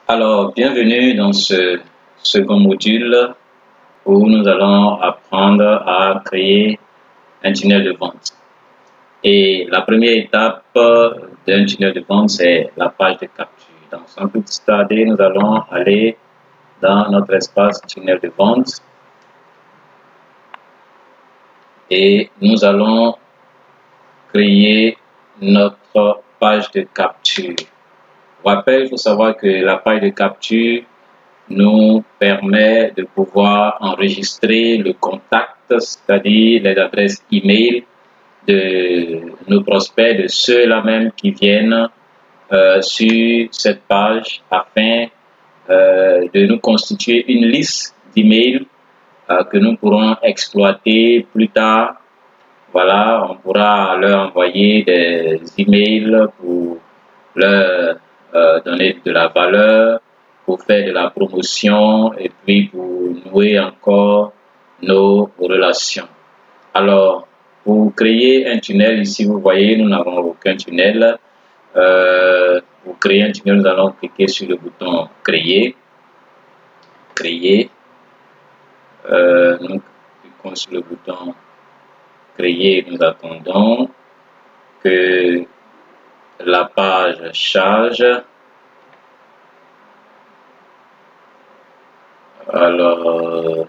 Alors, bienvenue dans ce second module où nous allons apprendre à créer un tunnel de vente. Et la première étape d'un tunnel de vente, c'est la page de capture. Donc, sans plus tarder, nous allons aller dans notre espace tunnel de vente et nous allons créer notre page de capture. Pour rappel, il faut savoir que la page de capture nous permet de pouvoir enregistrer le contact, c'est-à-dire les adresses email de nos prospects, de ceux-là même qui viennent sur cette page afin de nous constituer une liste d'emails que nous pourrons exploiter plus tard. Voilà, on pourra leur envoyer des emails pour leur donner de la valeur, pour faire de la promotion et puis pour nouer encore nos relations. Alors, pour créer un tunnel, ici vous voyez, nous n'avons aucun tunnel. Pour créer un tunnel, nous allons cliquer sur le bouton créer. Créer. Nous cliquons sur le bouton créer. Nous attendons que la page charge. Alors,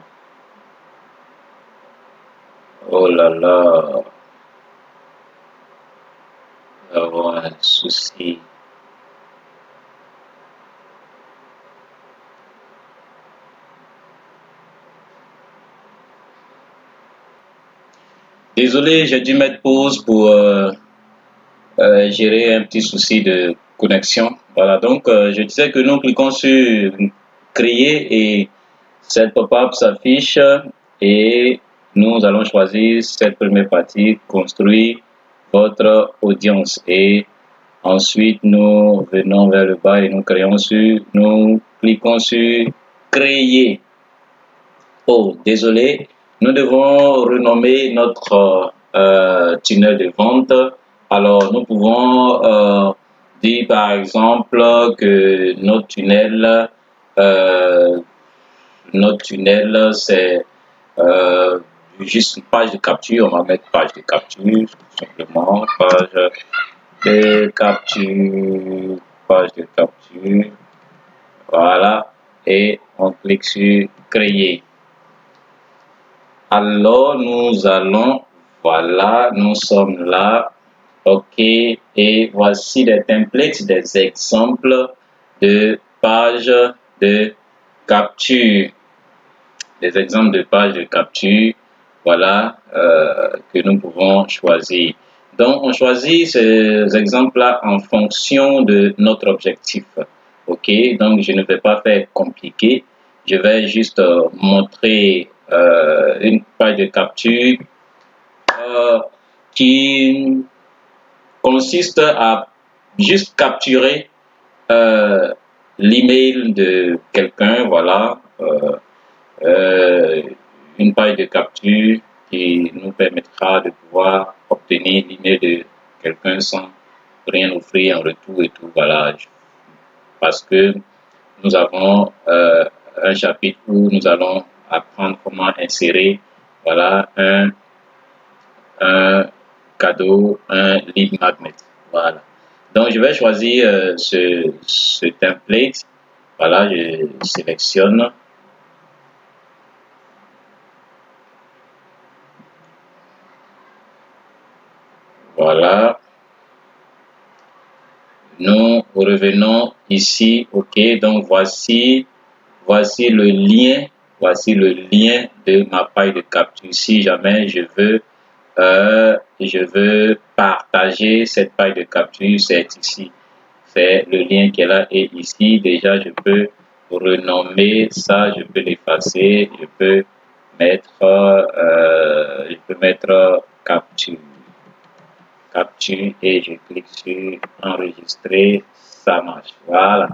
oh là là, nous avons un souci. Désolé, j'ai dû mettre pause pour gérer un petit souci de connexion. Voilà, donc je disais que nous cliquons sur créer et cette pop-up s'affiche et nous allons choisir cette première partie, construire votre audience, et ensuite nous venons vers le bas et nous cliquons sur créer. Oh, désolé, nous devons renommer notre tunnel de vente. Alors, nous pouvons dire par exemple que notre tunnel c'est juste une page de capture. On va mettre page de capture, tout simplement, page de capture, page de capture. Voilà, et on clique sur créer. Alors, nous allons, voilà, nous sommes là, ok, et voici des templates, des exemples de pages de capture, des exemples de pages de capture, voilà, que nous pouvons choisir. Donc, on choisit ces exemples-là en fonction de notre objectif, ok, donc je ne vais pas faire compliqué, je vais juste montrer une page de capture qui consiste à juste capturer l'email de quelqu'un, voilà, une page de capture qui nous permettra de pouvoir obtenir l'email de quelqu'un sans rien offrir en retour et tout, voilà, parce que nous avons un chapitre où nous allons apprendre comment insérer, voilà, un cadeau, un lead magnet. Voilà. Donc, je vais choisir ce template. Voilà, je sélectionne. Voilà. Nous revenons ici. OK. Donc, voici le lien. Voici le lien de ma page de capture. Si jamais je veux partager cette page de capture, c'est ici. C'est le lien qui est là, et ici déjà je peux renommer ça, je peux l'effacer, je peux mettre capture et je clique sur enregistrer, ça marche. Voilà.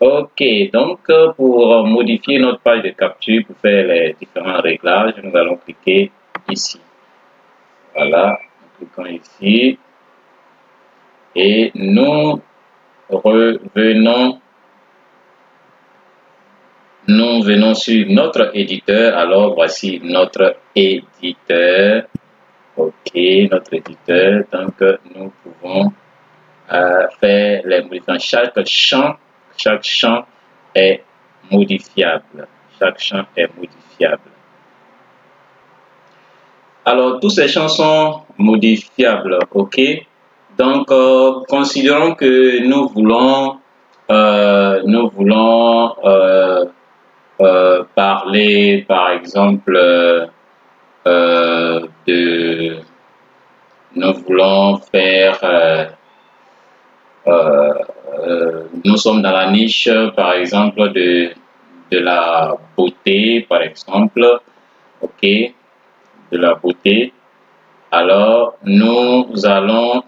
Ok, donc pour modifier notre page de capture, pour faire les différents réglages, nous allons cliquer ici. Voilà, nous cliquons ici et nous revenons nous venons sur notre éditeur. Alors, voici notre éditeur. OK, notre éditeur. Donc, nous pouvons faire les modifications. Chaque champ est modifiable. Chaque champ est modifiable. Alors, tous ces champs sont modifiables. OK. Donc, considérons que nous voulons parler, par exemple, nous voulons faire, nous sommes dans la niche, par exemple, de la beauté, par exemple, OK, de la beauté. Alors, nous allons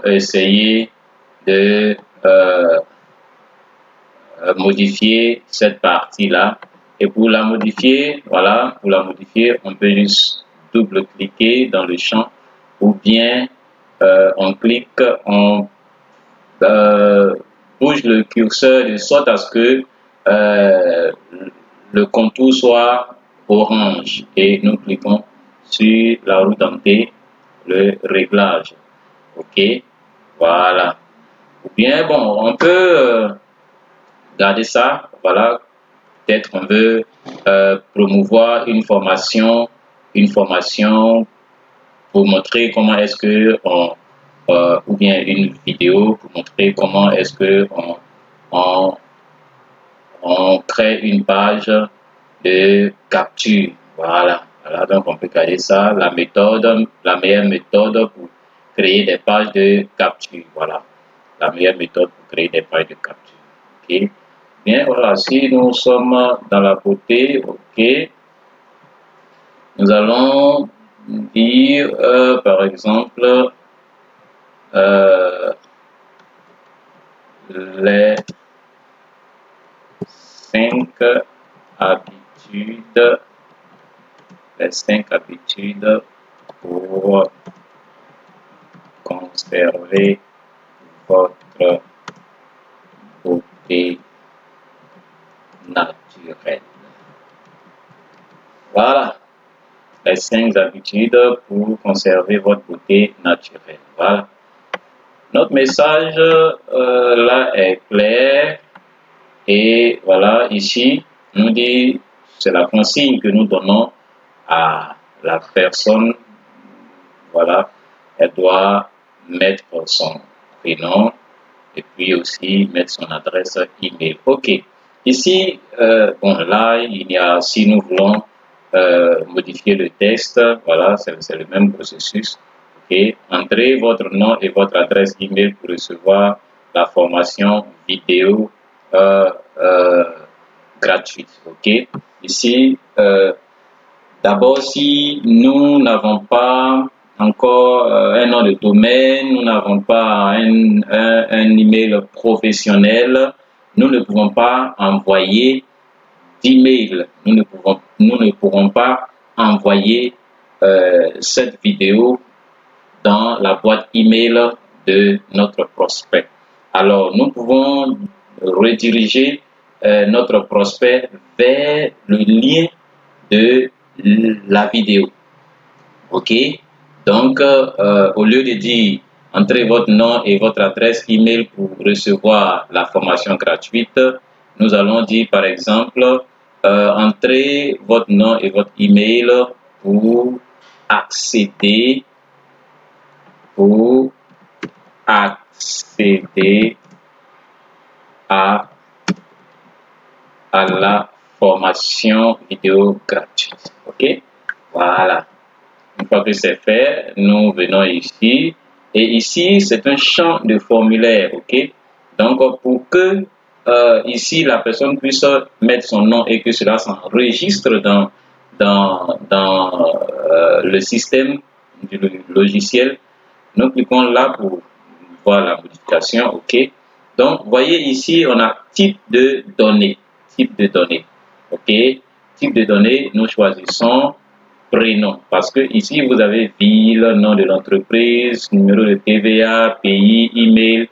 essayer de modifier cette partie-là. Et pour la modifier, voilà, pour la modifier, on peut juste double-cliquer dans le champ ou bien on clique, on bouge le curseur de sorte à ce que le contour soit orange et nous cliquons sur la roue dentée, le réglage. OK, voilà. Ou bien, bon, on peut garder ça, voilà. Peut-être on veut promouvoir une formation pour montrer comment est-ce que ou bien une vidéo pour montrer comment est-ce que on crée une page de capture. Voilà. Voilà, donc on peut garder ça. La meilleure méthode pour créer des pages de capture. Voilà. La meilleure méthode pour créer des pages de capture. OK. Bien, voilà. Si nous sommes dans la beauté, OK. Nous allons dire, par exemple, les 5 habitudes pour conserver votre beauté naturelle. Voilà, les 5 habitudes pour conserver votre beauté naturelle. Voilà. Notre message là est clair. Et voilà, ici, nous dit, c'est la consigne que nous donnons à la personne. Voilà, elle doit mettre son prénom et puis aussi mettre son adresse email. OK. Ici, bon, là, il y a, si nous voulons modifier le texte, voilà, c'est le même processus. OK. Entrez votre nom et votre adresse email pour recevoir la formation vidéo gratuite. OK. Ici, d'abord, si nous n'avons pas encore un nom de domaine, nous n'avons pas un email professionnel, nous ne pouvons pas envoyer d'email. Nous ne pourrons pas envoyer cette vidéo dans la boîte email de notre prospect. Alors, nous pouvons rediriger notre prospect vers le lien de la vidéo. OK? Donc, au lieu de dire entrez votre nom et votre adresse email pour recevoir la formation gratuite, nous allons dire par exemple entrez votre nom et votre email pour accéder à la formation vidéo gratuite. OK? Voilà. Une fois que c'est fait, nous venons ici. Et ici, c'est un champ de formulaire. OK? Donc, pour que ici, la personne puisse mettre son nom et que cela s'enregistre dans le système du logiciel, nous cliquons là pour voir la modification. OK? Donc, vous voyez ici, on a type de données. Type de données. OK? Type de données, nous choisissons prénom. Parce que ici, vous avez ville, nom de l'entreprise, numéro de TVA, pays, email.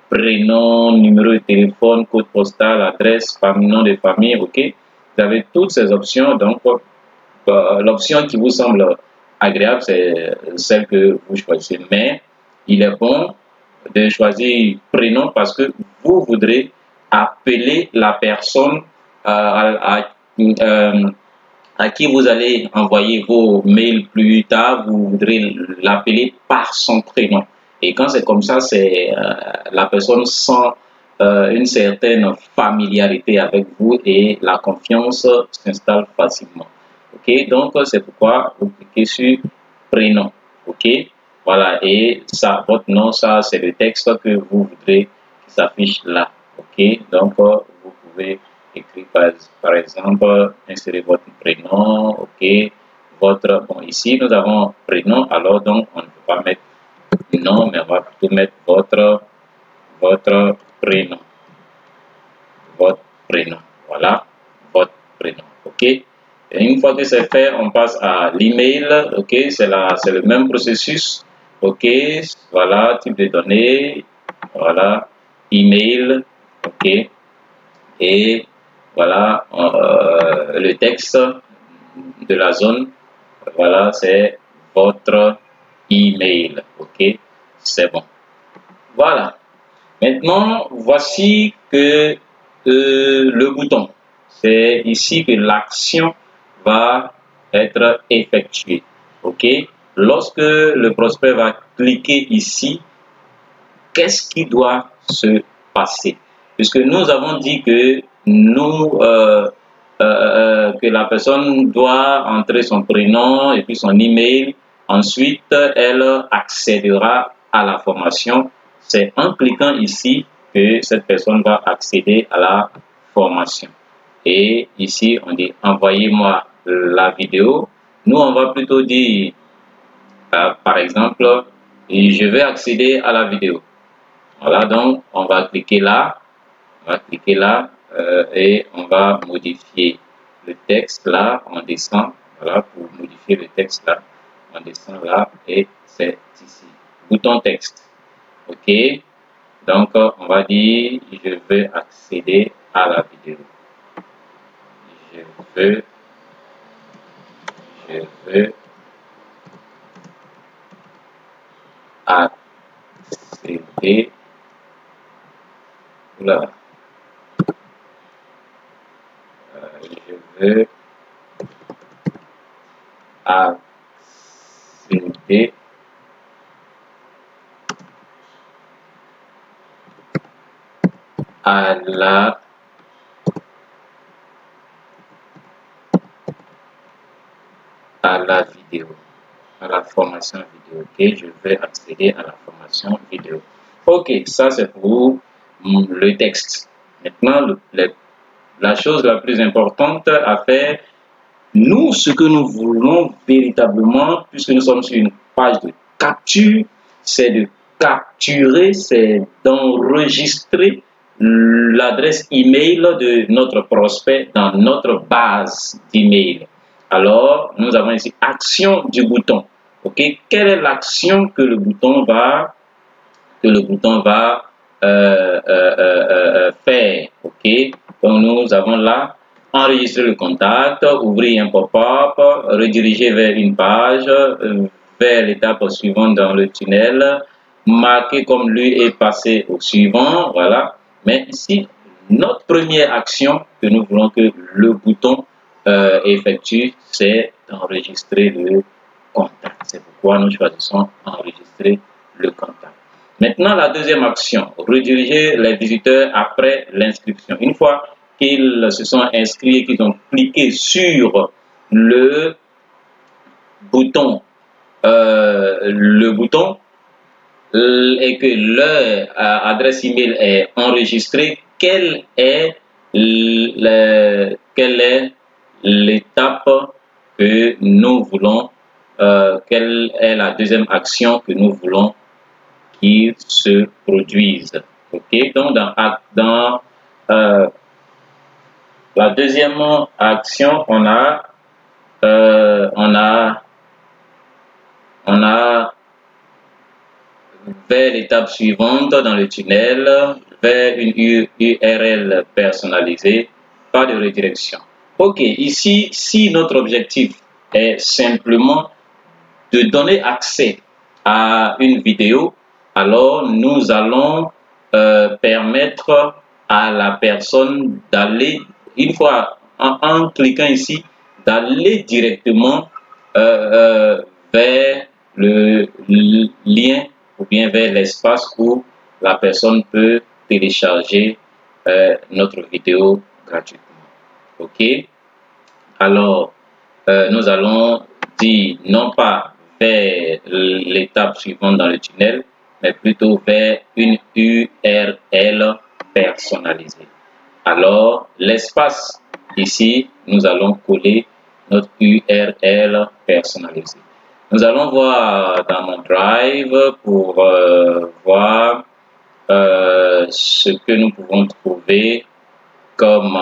prénom, numéro de téléphone, code postal, adresse, nom de famille, ok. Vous avez toutes ces options, donc l'option qui vous semble agréable, c'est celle que vous choisissez. Mais il est bon de choisir prénom parce que vous voudrez appeler la personne à qui vous allez envoyer vos mails plus tard. Vous voudrez l'appeler par son prénom. Et quand c'est comme ça, c'est la personne sent une certaine familiarité avec vous et la confiance s'installe facilement. Ok, donc c'est pourquoi vous cliquez sur prénom. Ok, voilà, et ça, votre nom, ça c'est le texte que vous voudrez qui s'affiche là. Ok, donc vous pouvez écrire par exemple, insérer votre prénom. Ok, votre, bon, ici nous avons prénom, alors donc on ne peut pas mettre nom, mais on va plutôt mettre votre prénom. Votre prénom, voilà, votre prénom. Ok. Et une fois que c'est fait, on passe à l'email. Ok, c'est le même processus. Ok, voilà, type de données, voilà, email. Ok, et voilà le texte de la zone. Voilà, c'est votre email. Ok, c'est bon. Voilà. Maintenant, voici que le bouton. C'est ici que l'action va être effectuée. Ok. Lorsque le prospect va cliquer ici, qu'est-ce qui doit se passer? Puisque nous avons dit que que la personne doit entrer son prénom et puis son email. Ensuite, elle accédera à la formation. C'est en cliquant ici que cette personne va accéder à la formation. Et ici, on dit envoyez-moi la vidéo. Nous, on va plutôt dire, par exemple, je vais accéder à la vidéo. Voilà, donc on va cliquer là, et on va modifier le texte là, on descend, voilà, pour modifier le texte là, on descend là et c'est ici. Bouton texte, ok, donc on va dire je veux accéder à la vidéo. Je veux accéder là. Je veux accéder à la vidéo, à la formation vidéo. Ok, je vais accéder à la formation vidéo. Ok, ça c'est pour le texte. Maintenant, la chose la plus importante à faire, nous, ce que nous voulons véritablement, puisque nous sommes sur une page de capture, c'est de capturer, c'est d'enregistrer l'adresse email de notre prospect dans notre base d'email. Alors, nous avons ici action du bouton. Ok, quelle est l'action que le bouton va faire? Ok, donc nous avons là enregistrer le contact, ouvrir un pop-up, rediriger vers une page, vers l'étape suivante dans le tunnel, marquer comme lui est passé au suivant, voilà. Mais ici, notre première action que nous voulons que le bouton effectue, c'est d'enregistrer le contact. C'est pourquoi nous choisissons enregistrer le contact. Maintenant, la deuxième action, rediriger les visiteurs après l'inscription. Une fois qu'ils se sont inscrits et qu'ils ont cliqué sur le bouton et que leur adresse email est enregistrée, quelle est l'étape que nous voulons, quelle est la deuxième action que nous voulons qu'il se produise. Ok, donc dans la deuxième action, on a vers l'étape suivante dans le tunnel, vers une URL personnalisée, pas de redirection. Ok, ici, si notre objectif est simplement de donner accès à une vidéo, alors nous allons permettre à la personne d'aller, une fois en cliquant ici, d'aller directement vers le lien ou bien vers l'espace où la personne peut télécharger notre vidéo gratuitement. Ok, alors nous allons dire non pas vers l'étape suivante dans le tunnel, mais plutôt vers une URL personnalisée. Alors, l'espace ici, nous allons coller notre URL personnalisée. Nous allons voir dans mon Drive pour voir ce que nous pouvons trouver comme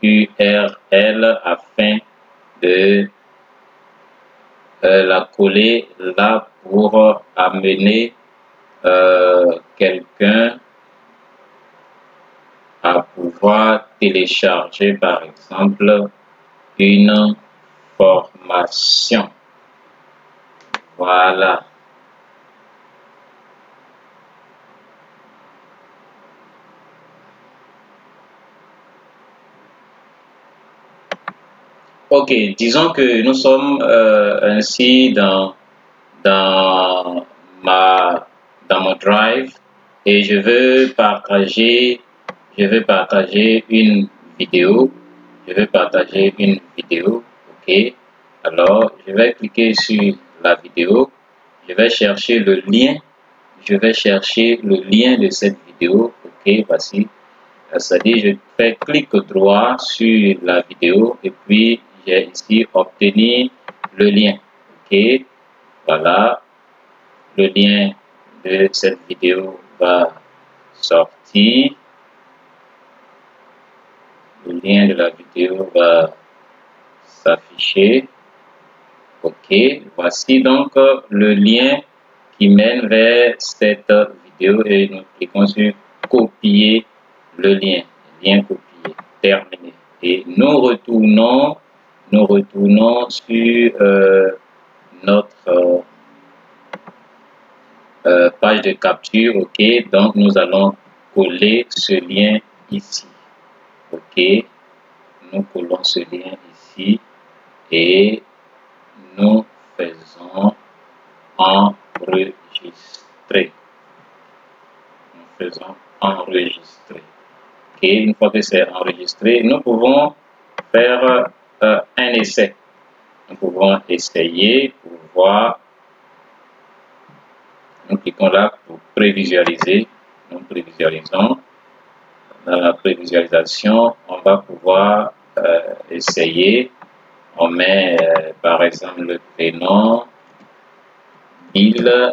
URL afin de la coller là pour amener quelqu'un à pouvoir télécharger par exemple une formation. Voilà. Ok, disons que nous sommes ainsi dans mon Drive et je veux partager une vidéo. Ok, alors je vais cliquer sur la vidéo. Je vais chercher le lien. De cette vidéo. Ok, voici. C'est-à-dire, je fais clic droit sur la vidéo et puis j'ai ici obtenir le lien. Ok, voilà, le lien de cette vidéo va sortir. Le lien de la vidéo va s'afficher. Ok, voici donc le lien qui mène vers cette vidéo et nous cliquons sur copier le lien. Lien copié, terminé. Et nous retournons sur notre page de capture. Ok, donc nous allons coller ce lien ici. Ok, nous collons ce lien ici et nous faisons enregistrer. Ok, une fois que c'est enregistré, nous pouvons faire un essai. Nous pouvons essayer pour voir. Nous cliquons là pour prévisualiser. Nous prévisualisons. Dans la prévisualisation, on va pouvoir essayer. On met par exemple le prénom, Bill,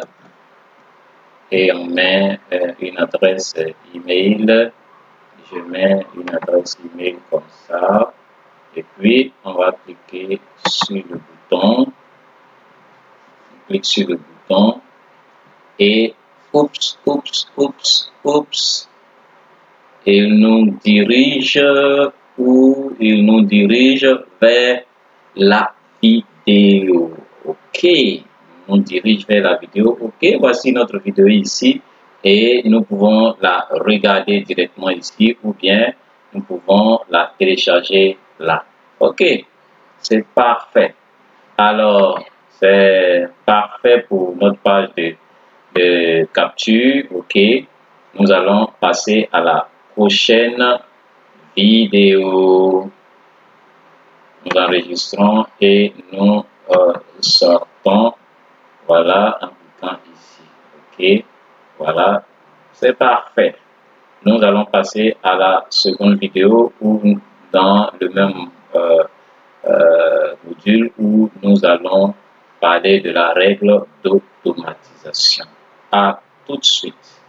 et on met une adresse email. Je mets une adresse email comme ça. Et puis, on va cliquer sur le bouton. On clique sur le bouton. Et oups. Il nous dirige vers la vidéo. Ok, on dirige vers la vidéo. Ok, voici notre vidéo ici et nous pouvons la regarder directement ici ou bien nous pouvons la télécharger là. Ok, c'est parfait. Alors, c'est parfait pour notre page de capture. Ok, nous allons passer à la prochaine vidéo. Nous enregistrons et nous sortons. Voilà, en cliquant ici. Ok, voilà, c'est parfait. Nous allons passer à la seconde vidéo où dans le même module où nous allons parler de la règle d'automatisation. À tout de suite.